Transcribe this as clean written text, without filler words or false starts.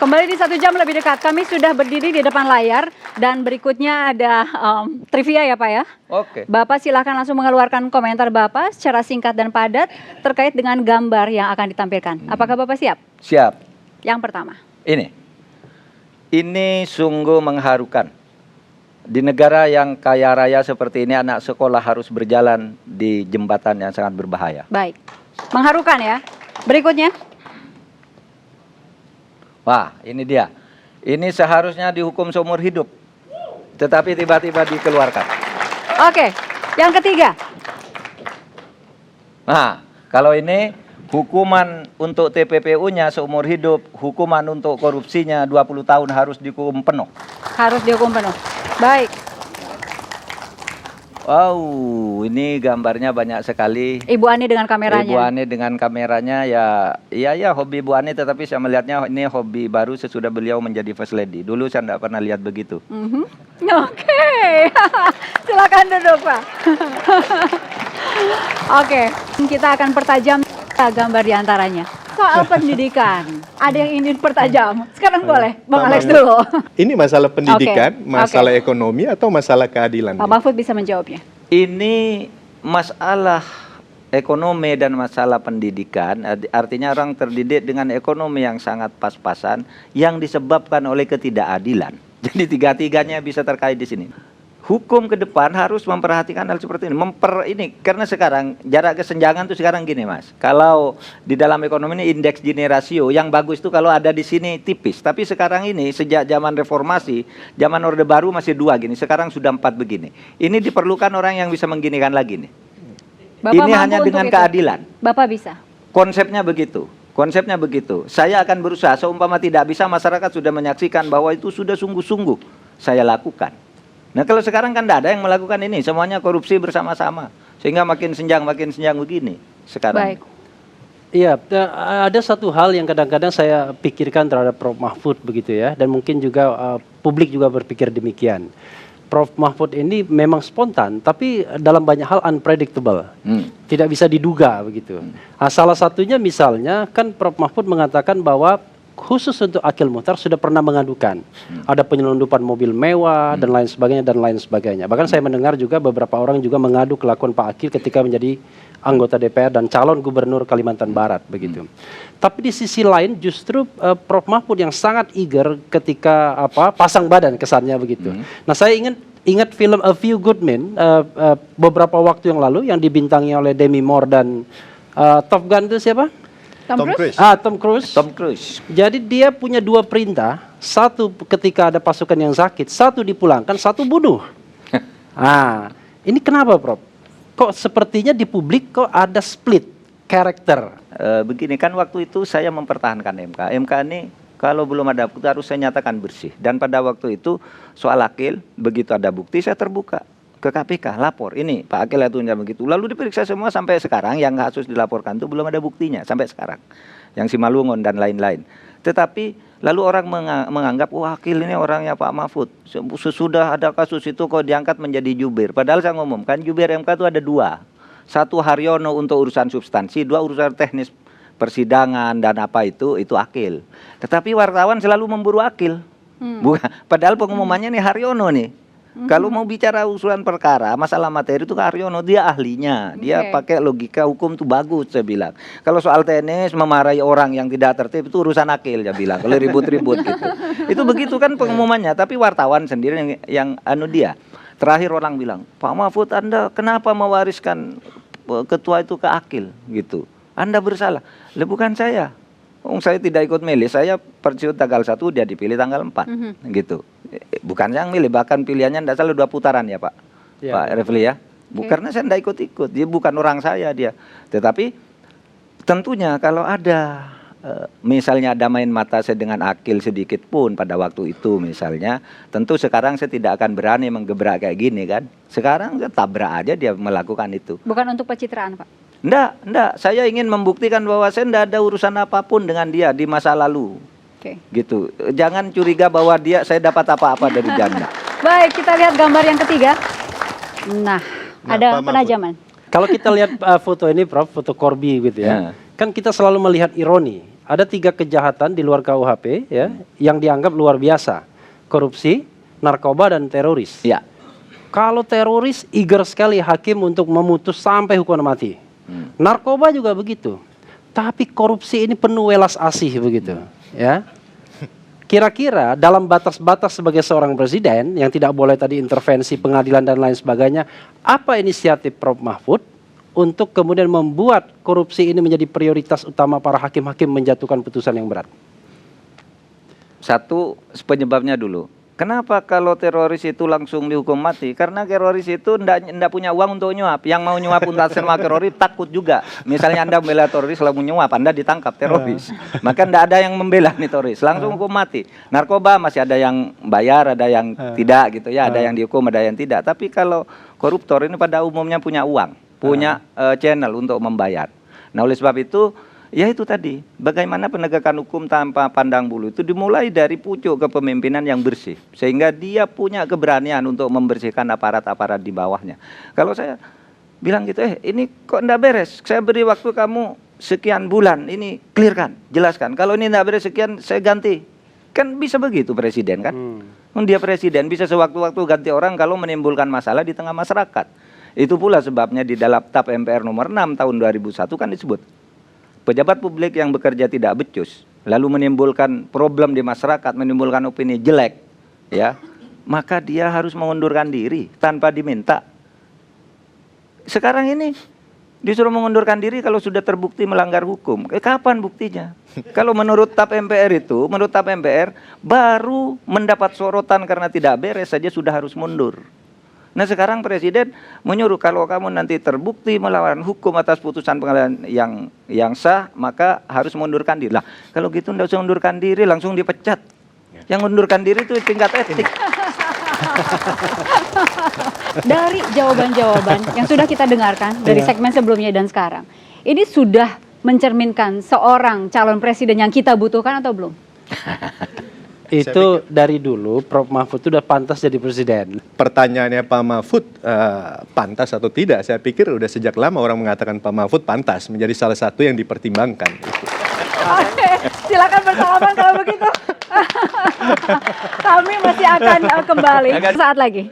Kembali di 1 jam lebih dekat, kami sudah berdiri di depan layar dan berikutnya ada trivia ya Pak ya. Oke. Bapak silahkan langsung mengeluarkan komentar Bapak secara singkat dan padat terkait dengan gambar yang akan ditampilkan. Apakah Bapak siap? Siap. Yang pertama. Ini sungguh mengharukan. Di negara yang kaya raya seperti ini, anak sekolah harus berjalan di jembatan yang sangat berbahaya. Baik, mengharukan ya. Berikutnya. Wah, ini dia. Ini seharusnya dihukum seumur hidup, tetapi tiba-tiba dikeluarkan. Oke, yang ketiga. Nah, kalau ini hukuman untuk TPPU-nya seumur hidup, hukuman untuk korupsinya 20 tahun harus dihukum penuh. Harus dihukum penuh. Baik. Wow, ini gambarnya banyak sekali. Ibu Ani dengan kameranya. Ibu Ani dengan kameranya ya hobi Ibu Ani, tetapi saya melihatnya ini hobi baru sesudah beliau menjadi first lady. Dulu saya tidak pernah lihat begitu. Oke. Silakan duduk Pak. Oke, kita akan pertajam gambar diantaranya. Soal pendidikan, ada yang ingin pertajam. Sekarang boleh, Bang Alex dulu. Ini masalah pendidikan, masalah ekonomi atau masalah keadilan? Pak Mahfud bisa menjawabnya. Ini masalah ekonomi dan masalah pendidikan, artinya orang terdidik dengan ekonomi yang sangat pas-pasan yang disebabkan oleh ketidakadilan. Jadi tiga-tiganya bisa terkait di sini. Hukum ke depan harus memperhatikan hal seperti ini. Karena sekarang jarak kesenjangan itu sekarang gini Mas. Kalau di dalam ekonomi ini indeks Gini rasio yang bagus itu kalau ada di sini tipis. Tapi sekarang ini sejak zaman reformasi, zaman Orde Baru masih 2 gini. Sekarang sudah 4 begini. Ini diperlukan orang yang bisa mengginikan lagi nih. Bapak ini hanya dengan keadilan. Bapak bisa. Konsepnya begitu. Konsepnya begitu. Saya akan berusaha. Seumpama tidak bisa, masyarakat sudah menyaksikan bahwa itu sudah sungguh-sungguh saya lakukan. Nah kalau sekarang kan tidak ada yang melakukan ini, semuanya korupsi bersama-sama, sehingga makin senjang begini sekarang. Baik. Iya, ada satu hal yang kadang-kadang saya pikirkan terhadap Prof. Mahfud begitu ya, dan mungkin juga publik juga berpikir demikian. Prof. Mahfud ini memang spontan, tapi dalam banyak hal unpredictable, tidak bisa diduga begitu. Nah, salah satunya misalnya kan Prof. Mahfud mengatakan bahwa khusus untuk Akil Muhtar sudah pernah mengadukan ada penyelundupan mobil mewah dan lain sebagainya. Bahkan saya mendengar juga beberapa orang juga mengadu kelakuan Pak Akil ketika menjadi anggota DPR dan calon gubernur Kalimantan Barat begitu. Tapi di sisi lain justru Prof. Mahfud yang sangat eager ketika pasang badan kesannya begitu. Nah saya ingat film A Few Good Men beberapa waktu yang lalu yang dibintangi oleh Demi Moore dan Top Gun itu siapa? Tom Cruise. Tom Cruise. Jadi dia punya 2 perintah, satu ketika ada pasukan yang sakit, satu dipulangkan, satu bunuh. Ini kenapa, Prof? Kok sepertinya di publik kok ada split karakter? Begini kan waktu itu saya mempertahankan MK. MK ini kalau belum ada bukti harus saya nyatakan bersih. Dan pada waktu itu soal Akil, begitu ada bukti saya terbuka ke KPK, lapor, ini Pak Akil itu begitu. Lalu diperiksa semua sampai sekarang, yang kasus dilaporkan itu belum ada buktinya sampai sekarang. Yang Simalungun dan lain-lain. Tetapi lalu orang menganggap, wah Akil ini orangnya Pak Mahfud. Sesudah ada kasus itu kok diangkat menjadi jubir. Padahal saya ngomongkan jubir MK itu ada 2. Satu Haryono untuk urusan substansi, 2 urusan teknis persidangan dan apa itu Akil. Tetapi wartawan selalu memburu Akil. Bukan, padahal pengumumannya nih Haryono nih. Kalau mau bicara usulan perkara, masalah materi itu Haryono, dia ahlinya. Dia pakai logika hukum itu bagus, saya bilang. Kalau soal teknis, memarahi orang yang tidak tertib, itu urusan Akil, dia bilang. Kalau ribut-ribut gitu. Itu begitu kan pengumumannya. Tapi wartawan sendiri yang dia. Terakhir orang bilang, Pak Mahfud Anda kenapa mewariskan ketua itu ke Akil? Gitu. Anda bersalah. Lah bukan saya. Saya tidak ikut milih, saya pensiun tanggal 1, dia dipilih tanggal 4, gitu. Bukan yang milih, bahkan pilihannya tidak salah 2 putaran ya Pak, Pak Refli ya. Karena saya tidak ikut-ikut, dia bukan orang saya dia. Tetapi tentunya kalau ada, misalnya ada main mata saya dengan Akil sedikit pun pada waktu itu misalnya, tentu sekarang saya tidak akan berani menggebrak kayak gini kan. Sekarang saya tabrak aja dia melakukan itu. Bukan untuk pencitraan Pak? Enggak. Saya ingin membuktikan bahwa saya tidak ada urusan apapun dengan dia di masa lalu. Gitu. Jangan curiga bahwa saya dapat apa-apa dari janda. Baik, kita lihat gambar yang ketiga. Nah ada penajaman. Kalau kita lihat foto ini, Prof, foto Corby gitu ya. Kan kita selalu melihat ironi. ada 3 kejahatan di luar KUHP ya yang dianggap luar biasa. Korupsi, narkoba dan teroris. Ya. Kalau teroris eager sekali hakim untuk memutus sampai hukuman mati. Narkoba juga begitu. Tapi korupsi ini penuh welas asih begitu, ya. Kira-kira dalam batas-batas sebagai seorang presiden yang tidak boleh tadi intervensi pengadilan dan lain sebagainya, apa inisiatif Prof Mahfud untuk kemudian membuat korupsi ini menjadi prioritas utama para hakim-hakim menjatuhkan putusan yang berat? Satu, penyebabnya dulu. Kenapa kalau teroris itu langsung dihukum mati? Karena teroris itu ndak punya uang untuk nyuap. Yang mau nyuap untuk sama teroris takut juga. Misalnya Anda membela teroris lalu menyuap, Anda ditangkap teroris. Maka ndak ada yang membela nih teroris, langsung hukum mati. Narkoba masih ada yang bayar, ada yang tidak gitu ya, ada yang dihukum, ada yang tidak. Tapi kalau koruptor ini pada umumnya punya uang, punya channel untuk membayar. Nah, oleh sebab itu ya itu tadi, bagaimana penegakan hukum tanpa pandang bulu itu dimulai dari pucuk kepemimpinan yang bersih. Sehingga dia punya keberanian untuk membersihkan aparat-aparat di bawahnya. Kalau saya bilang gitu, ini kok enggak beres, saya beri waktu kamu sekian bulan, ini clearkan, jelaskan. Kalau ini enggak beres sekian, saya ganti. Kan bisa begitu presiden kan? Dia presiden bisa sewaktu-waktu ganti orang kalau menimbulkan masalah di tengah masyarakat. Itu pula sebabnya di dalam TAP MPR nomor 6 tahun 2001 kan disebut, pejabat publik yang bekerja tidak becus, lalu menimbulkan problem di masyarakat, menimbulkan opini jelek, ya, maka dia harus mengundurkan diri tanpa diminta. Sekarang ini disuruh mengundurkan diri kalau sudah terbukti melanggar hukum. Kapan buktinya? Kalau menurut TAP MPR itu, menurut TAP MPR baru mendapat sorotan karena tidak beres saja sudah harus mundur. Nah sekarang presiden menyuruh kalau kamu nanti terbukti melawan hukum atas putusan pengadilan yang sah, maka harus mengundurkan diri. Lah kalau gitu tidak usah mengundurkan diri, langsung dipecat. Yang mengundurkan diri itu tingkat etik. Dari jawaban-jawaban yang sudah kita dengarkan dari segmen sebelumnya dan sekarang, ini sudah mencerminkan seorang calon presiden yang kita butuhkan atau belum? Itu dari dulu Prof Mahfud itu udah pantas jadi presiden. Pertanyaannya Pak Mahfud pantas atau tidak? Saya pikir udah sejak lama orang mengatakan Pak Mahfud pantas menjadi salah satu yang dipertimbangkan. Oke, silakan bersalaman kalau begitu. Kami masih akan kembali saat lagi.